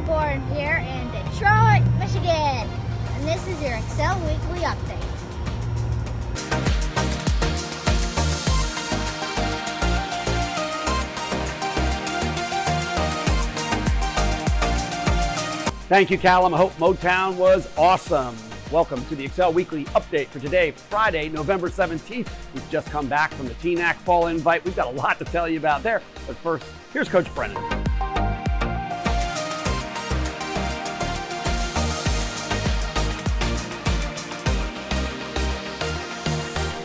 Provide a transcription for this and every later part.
born here in Detroit, Michigan, and this is your Excel Weekly Update. Thank you, Callum. I hope Motown was awesome. Welcome to the Excel Weekly Update for today, Friday, November 17th. We've just come back from the TNAQ Fall Invite. We've got a lot to tell you about there. But first, here's Coach Brennan.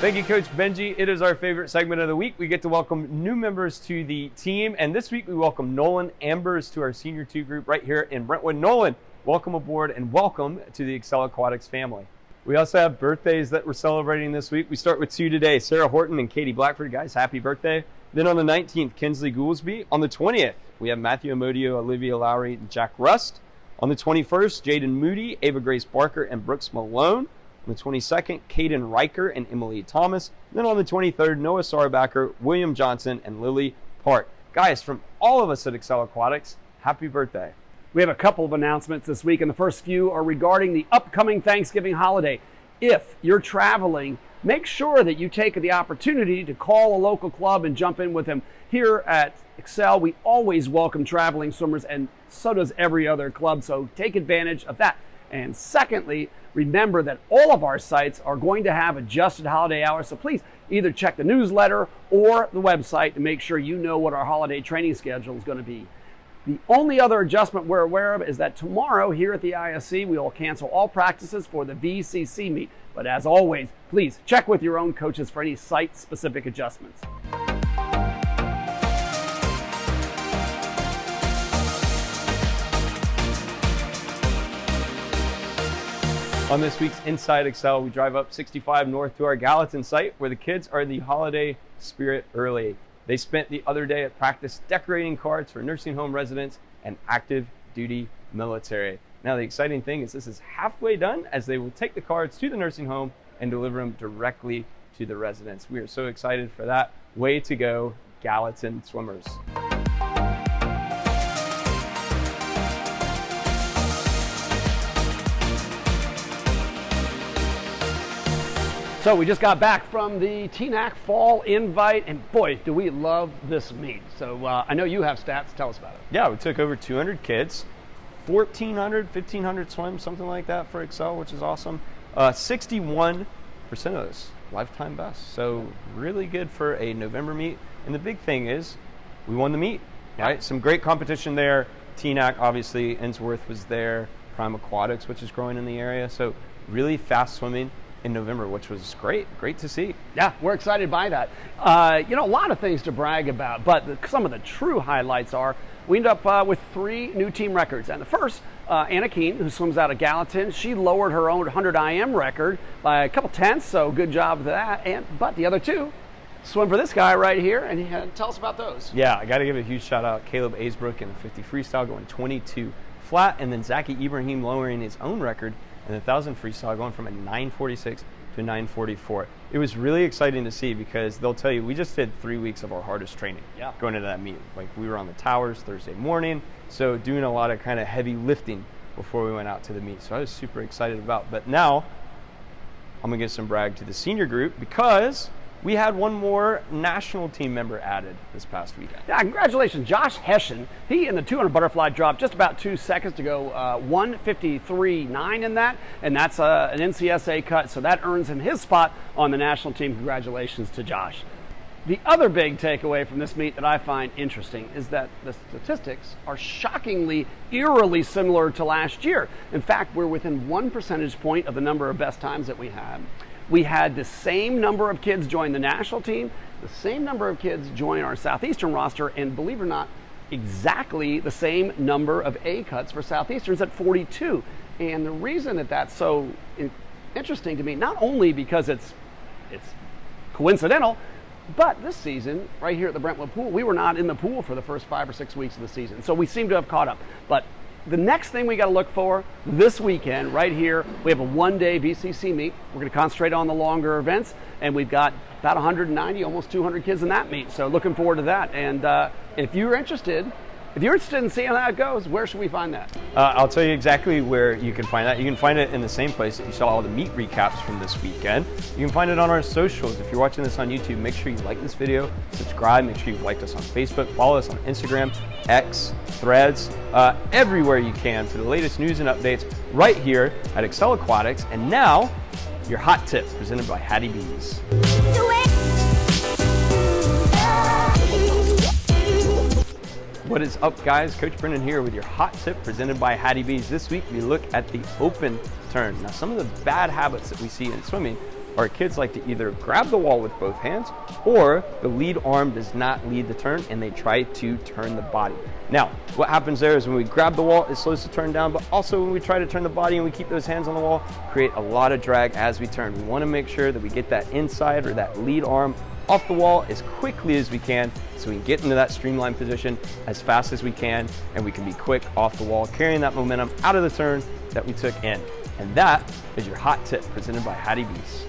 Thank you, Coach Benji. It is our favorite segment of the week. We get to welcome new members to the team. And this week we welcome Nolan Ambers to our Senior 2 group right here in Brentwood. Nolan, welcome aboard and welcome to the Excel Aquatics family. We also have birthdays that we're celebrating this week. We start with 2 today, Sarah Horton and Katie Blackford. Guys, happy birthday. Then on the 19th, Kinsley Goolsby. On the 20th, we have Matthew Amodio, Olivia Lowry, and Jack Rust. On the 21st, Jaden Moody, Ava Grace Barker, and Brooks Malone. On the 22nd, Caden Riker and Emily Thomas. And then on the 23rd, Noah Sarbacker, William Johnson, and Lily Part. Guys, from all of us at Excel Aquatics, happy birthday. We have a couple of announcements this week, and the first few are regarding the upcoming Thanksgiving holiday. If you're traveling, make sure that you take the opportunity to call a local club and jump in with them. Here at Excel, we always welcome traveling swimmers, and so does every other club, so take advantage of that. And secondly, remember that all of our sites are going to have adjusted holiday hours, so please either check the newsletter or the website to make sure you know what our holiday training schedule is going to be. The only other adjustment we're aware of is that tomorrow here at the ISC, we will cancel all practices for the VCC meet. But as always, please check with your own coaches for any site-specific adjustments. On this week's Inside Excel, we drive up 65 north to our Gallatin site where the kids are the holiday spirit early. They spent the other day at practice decorating cards for nursing home residents and active duty military. Now the exciting thing is this is halfway done as they will take the cards to the nursing home and deliver them directly to the residents. We are so excited for that. Way to go, Gallatin swimmers. So we just got back from the TNAQ Fall Invite, and boy, do we love this meet. So I know you have stats. Tell us about it. Yeah, we took over 200 kids, 1,400, 1,500 swims, something like that for Excel, which is awesome. 61% of those lifetime best. So really good for a November meet. And the big thing is we won the meet, right? Some great competition there. TNAQ, obviously, Ensworth was there. Prime Aquatics, which is growing in the area. So really fast swimming in November, which was great to see. Yeah, we're excited by that. A lot of things to brag about, but some of the true highlights are we ended up with 3 new team records. And the first, Anna Keene, who swims out of Gallatin, she lowered her own 100 IM record by a couple tenths, so good job with that. But the other 2 swim for this guy right here, and tell us about those. Yeah, I got to give a huge shout out Caleb Aisbrook in the 50 freestyle going 22 flat, and then Zaki Ibrahim lowering his own record and the 1,000 freestyle going from a 946 to 944. It was really exciting to see because they'll tell you, we just did 3 weeks of our hardest training going into that meet. Like we were on the towers Thursday morning, so doing a lot of kind of heavy lifting before we went out to the meet. So I was super excited about. But now I'm gonna give some brag to the senior group because we had one more national team member added this past weekend. Yeah, congratulations, Josh Hessian. He in the 200 butterfly dropped just about 2 seconds to go 1:53.9 in that, and that's an NCSA cut, so that earns him his spot on the national team. Congratulations to Josh. The other big takeaway from this meet that I find interesting is that the statistics are shockingly, eerily similar to last year. In fact, we're within 1 percentage point of the number of best times that we had. We had the same number of kids join the national team, the same number of kids join our Southeastern roster, and believe it or not, exactly the same number of A cuts for Southeasterns at 42. And the reason that that's so interesting to me, not only because it's coincidental, but this season, right here at the Brentwood pool, we were not in the pool for the first 5 or 6 weeks of the season. So we seem to have caught up. But the next thing we got to look for this weekend, right here, we have a 1-day VCC meet. We're going to concentrate on the longer events, and we've got about 190, almost 200 kids in that meet. So looking forward to that. And if you're interested If you're interested in seeing how it goes, where should we find that? I'll tell you exactly where you can find that. You can find it in the same place that you saw all the meet recaps from this weekend. You can find it on our socials. If you're watching this on YouTube, make sure you like this video, subscribe, make sure you've liked us on Facebook, follow us on Instagram, X, Threads, everywhere you can for the latest news and updates right here at Excel Aquatics. And now, your hot tip presented by Hattie B's. What is up, guys? Coach Brennan here with your hot tip presented by Hattie B's. This week we look at the open turn. Now, some of the bad habits that we see in swimming are kids like to either grab the wall with both hands, or the lead arm does not lead the turn and they try to turn the body. Now, what happens there is when we grab the wall, it slows the turn down, but also when we try to turn the body and we keep those hands on the wall, create a lot of drag as we turn. We want to make sure that we get that inside or that lead arm off the wall as quickly as we can so we can get into that streamlined position as fast as we can, and we can be quick off the wall, carrying that momentum out of the turn that we took in. And that is your hot tip presented by Hattie B's.